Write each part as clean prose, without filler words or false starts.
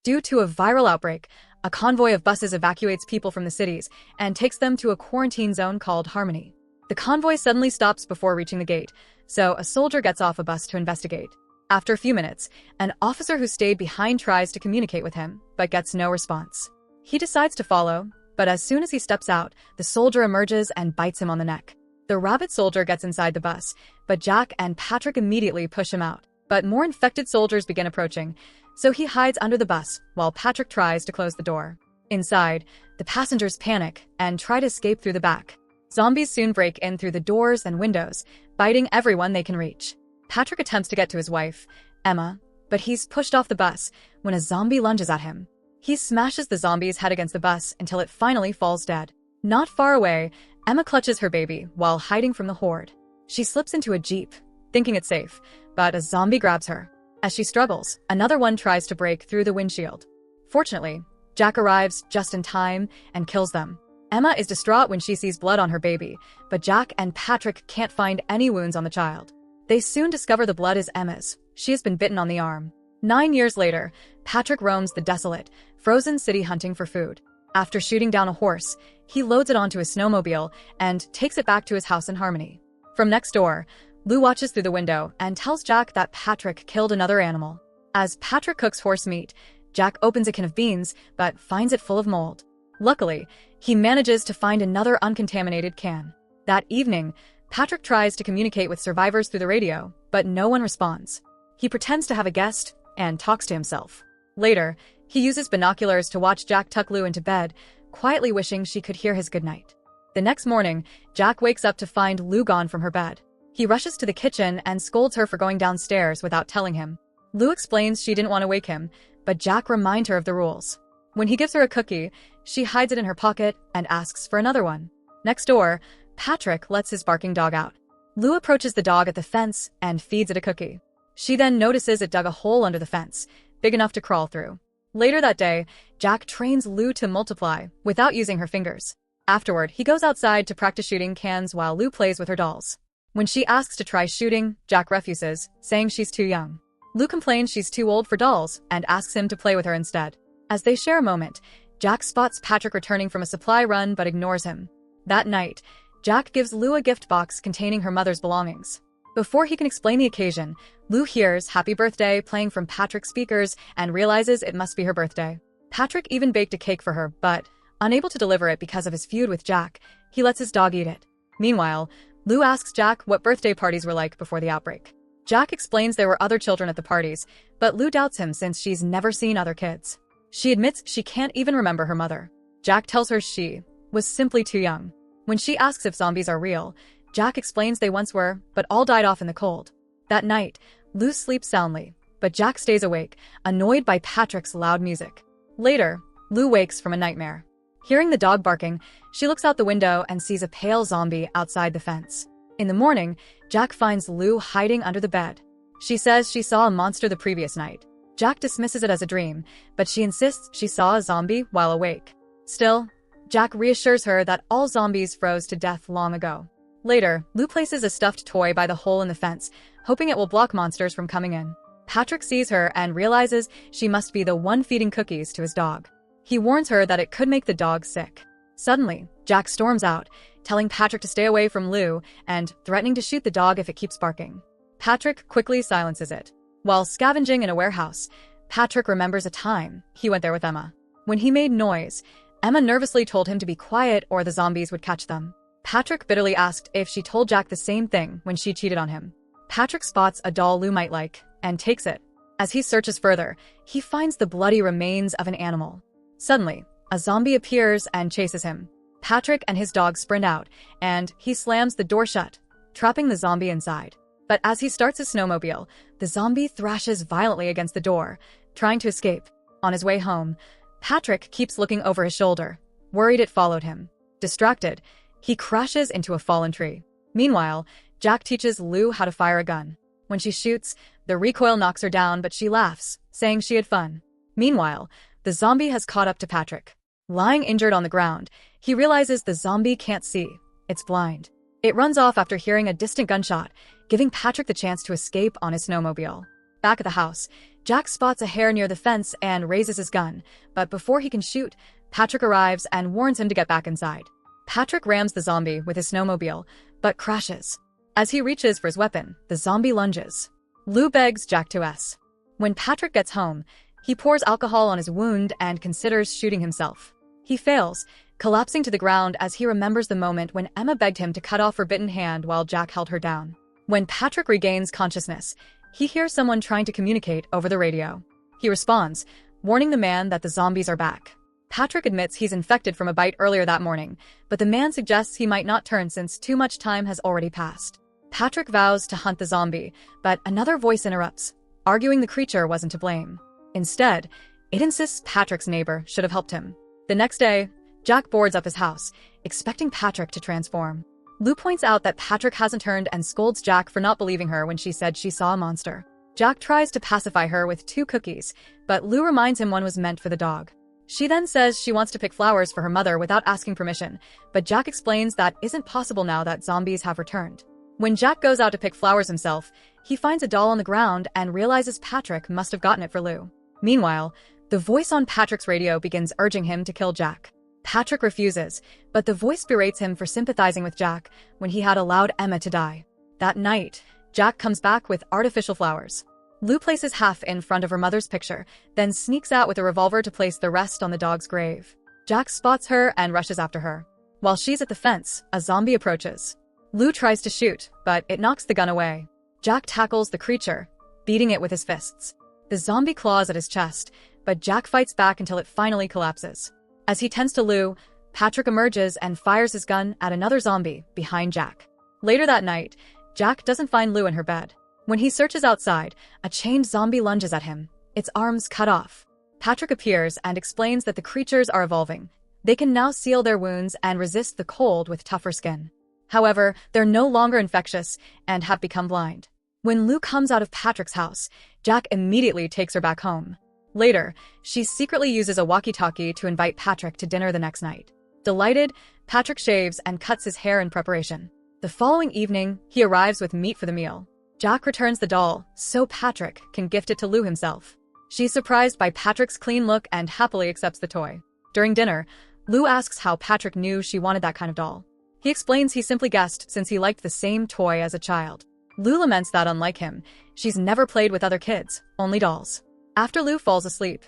Due to a viral outbreak, a convoy of buses evacuates people from the cities and takes them to a quarantine zone called Harmony. The convoy suddenly stops before reaching the gate, so a soldier gets off a bus to investigate. After a few minutes, an officer who stayed behind tries to communicate with him, but gets no response. He decides to follow, but as soon as he steps out, the soldier emerges and bites him on the neck. The rabbit soldier gets inside the bus, but Jack and Patrick immediately push him out. But more infected soldiers begin approaching, so he hides under the bus while Patrick tries to close the door. Inside, the passengers panic and try to escape through the back. Zombies soon break in through the doors and windows, biting everyone they can reach. Patrick attempts to get to his wife, Emma, but he's pushed off the bus when a zombie lunges at him. He smashes the zombie's head against the bus until it finally falls dead. Not far away, Emma clutches her baby while hiding from the horde. She slips into a jeep, thinking it's safe, but a zombie grabs her. As she struggles, another one tries to break through the windshield. Fortunately, Jack arrives just in time and kills them. Emma is distraught when she sees blood on her baby, but Jack and Patrick can't find any wounds on the child. They soon discover the blood is Emma's. She has been bitten on the arm. 9 years later, Patrick roams the desolate, frozen city hunting for food. After shooting down a horse, he loads it onto a snowmobile and takes it back to his house in Harmony. From next door, Lou watches through the window and tells Jack that Patrick killed another animal. As Patrick cooks horse meat, Jack opens a can of beans but finds it full of mold. Luckily, he manages to find another uncontaminated can. That evening, Patrick tries to communicate with survivors through the radio, but no one responds. He pretends to have a guest and talks to himself. Later, he uses binoculars to watch Jack tuck Lou into bed, quietly wishing she could hear his goodnight. The next morning, Jack wakes up to find Lou gone from her bed. He rushes to the kitchen and scolds her for going downstairs without telling him. Lou explains she didn't want to wake him, but Jack reminds her of the rules. When he gives her a cookie, she hides it in her pocket and asks for another one. Next door, Patrick lets his barking dog out. Lou approaches the dog at the fence and feeds it a cookie. She then notices it dug a hole under the fence, big enough to crawl through. Later that day, Jack trains Lou to multiply without using her fingers. Afterward, he goes outside to practice shooting cans while Lou plays with her dolls. When she asks to try shooting, Jack refuses, saying she's too young. Lou complains she's too old for dolls and asks him to play with her instead. As they share a moment, Jack spots Patrick returning from a supply run but ignores him. That night, Jack gives Lou a gift box containing her mother's belongings. Before he can explain the occasion, Lou hears "Happy Birthday" playing from Patrick's speakers and realizes it must be her birthday. Patrick even baked a cake for her, but, unable to deliver it because of his feud with Jack, he lets his dog eat it. Meanwhile, Lou asks Jack what birthday parties were like before the outbreak. Jack explains there were other children at the parties, but Lou doubts him since she's never seen other kids. She admits she can't even remember her mother. Jack tells her she was simply too young. When she asks if zombies are real, Jack explains they once were, but all died off in the cold. That night, Lou sleeps soundly, but Jack stays awake, annoyed by Patrick's loud music. Later, Lou wakes from a nightmare. Hearing the dog barking, she looks out the window and sees a pale zombie outside the fence. In the morning, Jack finds Lou hiding under the bed. She says she saw a monster the previous night. Jack dismisses it as a dream, but she insists she saw a zombie while awake. Still, Jack reassures her that all zombies froze to death long ago. Later, Lou places a stuffed toy by the hole in the fence, hoping it will block monsters from coming in. Patrick sees her and realizes she must be the one feeding cookies to his dog. He warns her that it could make the dog sick. Suddenly, Jack storms out, telling Patrick to stay away from Lou and threatening to shoot the dog if it keeps barking. Patrick quickly silences it. While scavenging in a warehouse, Patrick remembers a time he went there with Emma. When he made noise, Emma nervously told him to be quiet or the zombies would catch them. Patrick bitterly asked if she told Jack the same thing when she cheated on him. Patrick spots a doll Lou might like and takes it. As he searches further, he finds the bloody remains of an animal. Suddenly, a zombie appears and chases him. Patrick and his dog sprint out, and he slams the door shut, trapping the zombie inside. But as he starts his snowmobile, the zombie thrashes violently against the door, trying to escape. On his way home, Patrick keeps looking over his shoulder, worried it followed him. Distracted, he crashes into a fallen tree. Meanwhile, Jack teaches Lou how to fire a gun. When she shoots, the recoil knocks her down, but she laughs, saying she had fun. Meanwhile, the zombie has caught up to Patrick. Lying injured on the ground, he realizes the zombie can't see. It's blind. It runs off after hearing a distant gunshot, giving Patrick the chance to escape on his snowmobile. Back at the house, Jack spots a hare near the fence and raises his gun, but before he can shoot, Patrick arrives and warns him to get back inside. Patrick rams the zombie with his snowmobile, but crashes. As he reaches for his weapon, the zombie lunges. Lou begs Jack to S. When Patrick gets home, he pours alcohol on his wound and considers shooting himself. He fails, collapsing to the ground as he remembers the moment when Emma begged him to cut off her bitten hand while Jack held her down. When Patrick regains consciousness, he hears someone trying to communicate over the radio. He responds, warning the man that the zombies are back. Patrick admits he's infected from a bite earlier that morning, but the man suggests he might not turn since too much time has already passed. Patrick vows to hunt the zombie, but another voice interrupts, arguing the creature wasn't to blame. Instead, it insists Patrick's neighbor should have helped him. The next day, Jack boards up his house, expecting Patrick to transform. Lou points out that Patrick hasn't turned and scolds Jack for not believing her when she said she saw a monster. Jack tries to pacify her with 2 cookies, but Lou reminds him one was meant for the dog. She then says she wants to pick flowers for her mother without asking permission, but Jack explains that isn't possible now that zombies have returned. When Jack goes out to pick flowers himself, he finds a doll on the ground and realizes Patrick must have gotten it for Lou. Meanwhile, the voice on Patrick's radio begins urging him to kill Jack. Patrick refuses, but the voice berates him for sympathizing with Jack when he had allowed Emma to die. That night, Jack comes back with artificial flowers. Lou places half in front of her mother's picture, then sneaks out with a revolver to place the rest on the dog's grave. Jack spots her and rushes after her. While she's at the fence, a zombie approaches. Lou tries to shoot, but it knocks the gun away. Jack tackles the creature, beating it with his fists. The zombie claws at his chest, but Jack fights back until it finally collapses. As he tends to Lou, Patrick emerges and fires his gun at another zombie behind Jack. Later that night, Jack doesn't find Lou in her bed. When he searches outside, a chained zombie lunges at him, its arms cut off. Patrick appears and explains that the creatures are evolving. They can now seal their wounds and resist the cold with tougher skin. However, they're no longer infectious and have become blind. When Lou comes out of Patrick's house, Jack immediately takes her back home. Later, she secretly uses a walkie-talkie to invite Patrick to dinner the next night. Delighted, Patrick shaves and cuts his hair in preparation. The following evening, he arrives with meat for the meal. Jack returns the doll, so Patrick can gift it to Lou himself. She's surprised by Patrick's clean look and happily accepts the toy. During dinner, Lou asks how Patrick knew she wanted that kind of doll. He explains he simply guessed since he liked the same toy as a child. Lou laments that unlike him, she's never played with other kids, only dolls. After Lou falls asleep,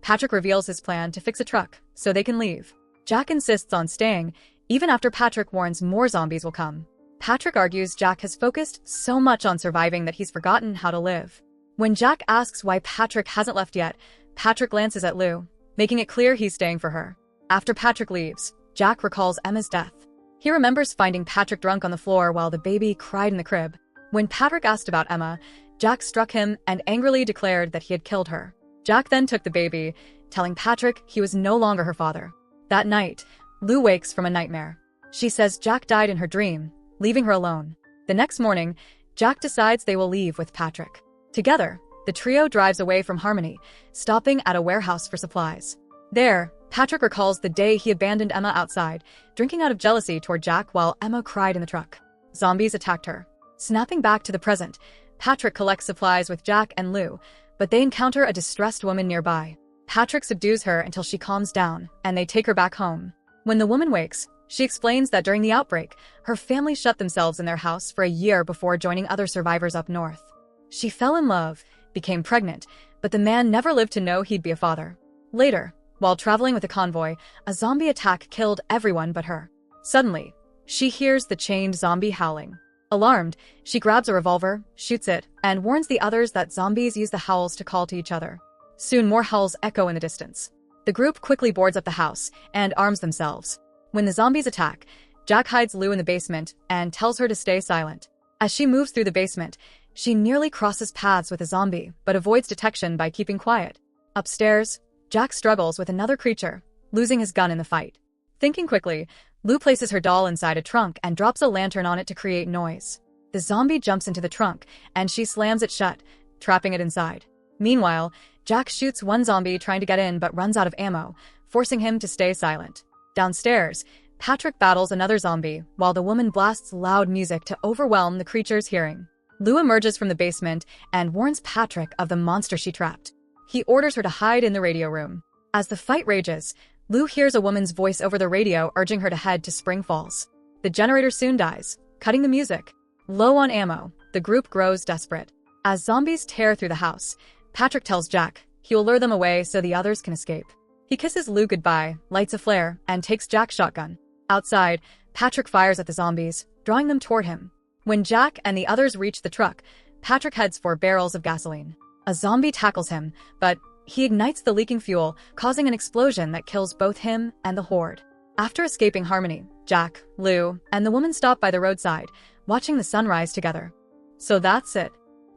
Patrick reveals his plan to fix a truck so they can leave. Jack insists on staying, even after Patrick warns more zombies will come. Patrick argues Jack has focused so much on surviving that he's forgotten how to live. When Jack asks why Patrick hasn't left yet, Patrick glances at Lou, making it clear he's staying for her. After Patrick leaves, Jack recalls Emma's death. He remembers finding Patrick drunk on the floor while the baby cried in the crib. When Patrick asked about Emma, Jack struck him and angrily declared that he had killed her. Jack then took the baby, telling Patrick he was no longer her father. That night, Lou wakes from a nightmare. She says Jack died in her dream, leaving her alone. The next morning, Jack decides they will leave with Patrick. Together, the trio drives away from Harmony, stopping at a warehouse for supplies. There, Patrick recalls the day he abandoned Emma outside, drinking out of jealousy toward Jack while Emma cried in the truck. Zombies attacked her. Snapping back to the present, Patrick collects supplies with Jack and Lou, but they encounter a distressed woman nearby. Patrick subdues her until she calms down, and they take her back home. When the woman wakes, she explains that during the outbreak, her family shut themselves in their house for a year before joining other survivors up north. She fell in love, became pregnant, but the man never lived to know he'd be a father. Later, while traveling with a convoy, a zombie attack killed everyone but her. Suddenly, she hears the chained zombie howling. Alarmed, she grabs a revolver, shoots it, and warns the others that zombies use the howls to call to each other. Soon more howls echo in the distance. The group quickly boards up the house and arms themselves. When the zombies attack, Jack hides Lou in the basement and tells her to stay silent. As she moves through the basement, she nearly crosses paths with a zombie, but avoids detection by keeping quiet. Upstairs, Jack struggles with another creature, losing his gun in the fight. Thinking quickly, Lou places her doll inside a trunk and drops a lantern on it to create noise. The zombie jumps into the trunk, and she slams it shut, trapping it inside. Meanwhile, Jack shoots one zombie trying to get in but runs out of ammo, forcing him to stay silent. Downstairs, Patrick battles another zombie while the woman blasts loud music to overwhelm the creature's hearing. Lou emerges from the basement and warns Patrick of the monster she trapped. He orders her to hide in the radio room. As the fight rages, Lou hears a woman's voice over the radio urging her to head to Spring Falls. The generator soon dies, cutting the music. Low on ammo, the group grows desperate. As zombies tear through the house, Patrick tells Jack he will lure them away so the others can escape. He kisses Lou goodbye, lights a flare, and takes Jack's shotgun. Outside, Patrick fires at the zombies, drawing them toward him. When Jack and the others reach the truck, Patrick heads for barrels of gasoline. A zombie tackles him, but he ignites the leaking fuel, causing an explosion that kills both him and the horde. After escaping Harmony, Jack, Lou, and the woman stop by the roadside, watching the sunrise together. So that's it.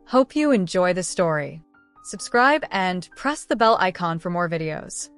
Hope you enjoy the story. Subscribe and press the bell icon for more videos.